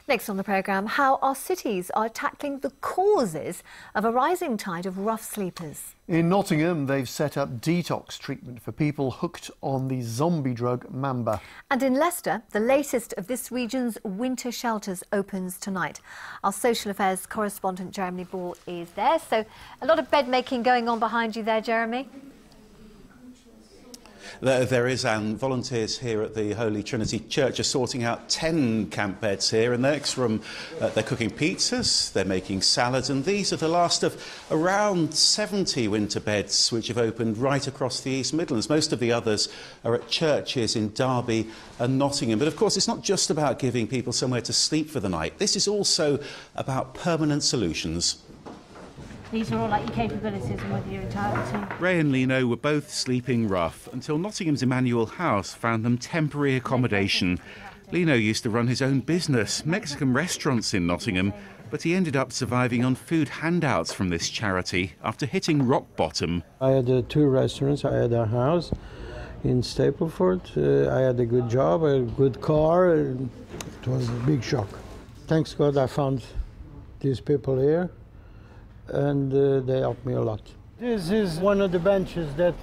Next on the programme, how our cities are tackling the causes of a rising tide of rough sleepers. In Nottingham, they've set up detox treatment for people hooked on the zombie drug Mamba. And in Leicester, the latest of this region's winter shelters opens tonight. Our social affairs correspondent Jeremy Ball is there. So a lot of bed making going on behind you there, Jeremy. There is, and volunteers here at the Holy Trinity Church are sorting out 10 camp beds here. In the next room, they're cooking pizzas, they're making salads, and these are the last of around 70 winter beds which have opened right across the East Midlands. Most of the others are at churches in Derby and Nottingham. But of course, it's not just about giving people somewhere to sleep for the night. This is also about permanent solutions. These are all like your capabilities and whether you're entitled to. Ray and Lino were both sleeping rough until Nottingham's Emmanuel House found them temporary accommodation. Lino used to run his own business, Mexican restaurants in Nottingham, but he ended up surviving on food handouts from this charity after hitting rock bottom. I had 2 restaurants, I had a house in Stapleford, I had a good job, a good car. It was a big shock. Thanks God I found these people here, and they helped me a lot. This is one of the benches that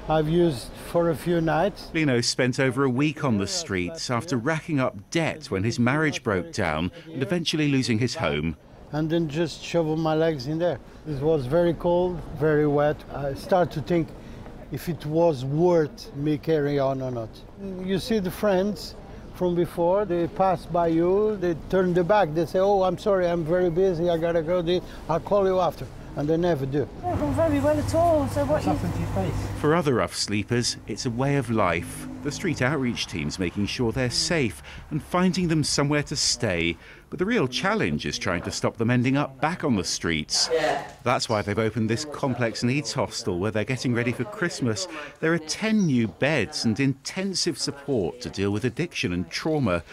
I've used for a few nights. Lino spent over a week on the streets after racking up debt when his marriage broke down and eventually losing his home. And then just shovel my legs in there. It was very cold, very wet. I started to think if it was worth me carrying on or not. You see the friends from before, they pass by you, they turn their back, they say, oh, I'm sorry, I'm very busy, I gotta go, I'll call you after. And they never do. Not gone very well at all, so what's happened to your face? For other rough sleepers, it's a way of life. The street outreach team's making sure they're safe and finding them somewhere to stay. But the real challenge is trying to stop them ending up back on the streets. That's why they've opened this complex needs hostel where they're getting ready for Christmas. There are 10 new beds and intensive support to deal with addiction and trauma.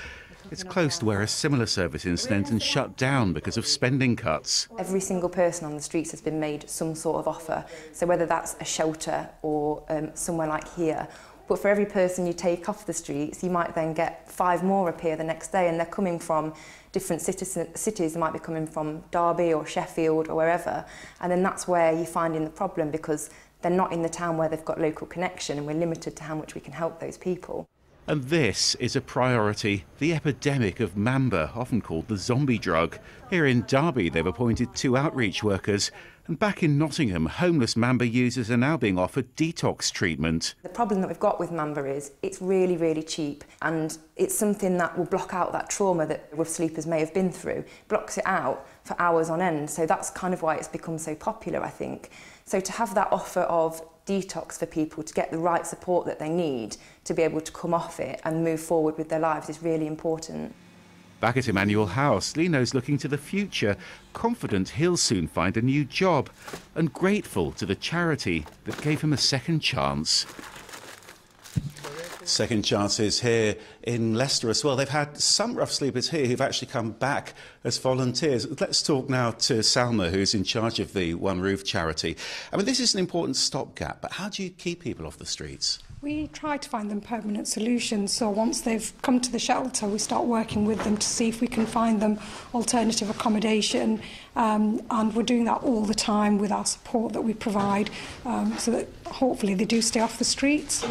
It's close to where a similar service in Sneinton shut down because of spending cuts. Every single person on the streets has been made some sort of offer. So whether that's a shelter or somewhere like here, but for every person you take off the streets, you might then get 5 more appear the next day, and they're coming from different cities. They might be coming from Derby or Sheffield or wherever, and then that's where you're finding the problem, because they're not in the town where they've got local connection, and we're limited to how much we can help those people. And this is a priority, the epidemic of Mamba, often called the zombie drug. Here in Derby, they've appointed 2 outreach workers. And back in Nottingham, homeless Mamba users are now being offered detox treatment. The problem that we've got with Mamba is it's really, really cheap, and it's something that will block out that trauma that rough sleepers may have been through, blocks it out for hours on end. So that's kind of why it's become so popular, I think. So to have that offer of detox for people to get the right support that they need to be able to come off it and move forward with their lives is really important. Back at Emmanuel House, Lino's looking to the future, confident he'll soon find a new job, and grateful to the charity that gave him a second chance. Second chances here in Leicester as well. They've had some rough sleepers here who've actually come back as volunteers. Let's talk now to Salma, who's in charge of the One Roof charity. I mean, this is an important stopgap, but how do you keep people off the streets? We try to find them permanent solutions, so once they've come to the shelter, we start working with them to see if we can find them alternative accommodation, and we're doing that all the time with our support that we provide, so that hopefully they do stay off the streets.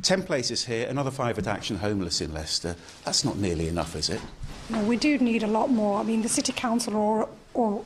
10 places here, another 5 at Action Homeless in Leicester. That's not nearly enough, is it? No, we do need a lot more. I mean, the City Council are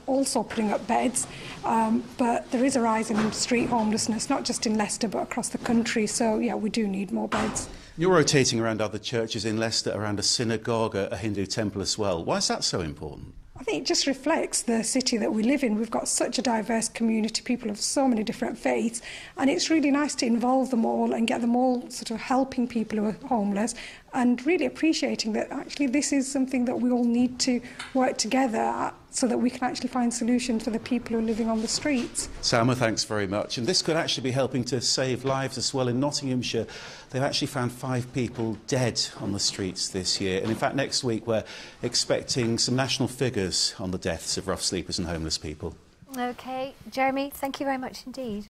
also putting up beds, but there is a rise in street homelessness, not just in Leicester but across the country, so yeah, we do need more beds. You're rotating around other churches in Leicester, around a synagogue, a Hindu temple as well. Why is that so important? I think it just reflects the city that we live in. We've got such a diverse community, people of so many different faiths, and it's really nice to involve them all and get them all sort of helping people who are homeless, and really appreciating that actually this is something that we all need to work together at, so that we can actually find solutions for the people who are living on the streets. Salma, thanks very much. And this could actually be helping to save lives as well. In Nottinghamshire, they've actually found 5 people dead on the streets this year. And in fact, next week we're expecting some national figures on the deaths of rough sleepers and homeless people. OK, Jeremy, thank you very much indeed.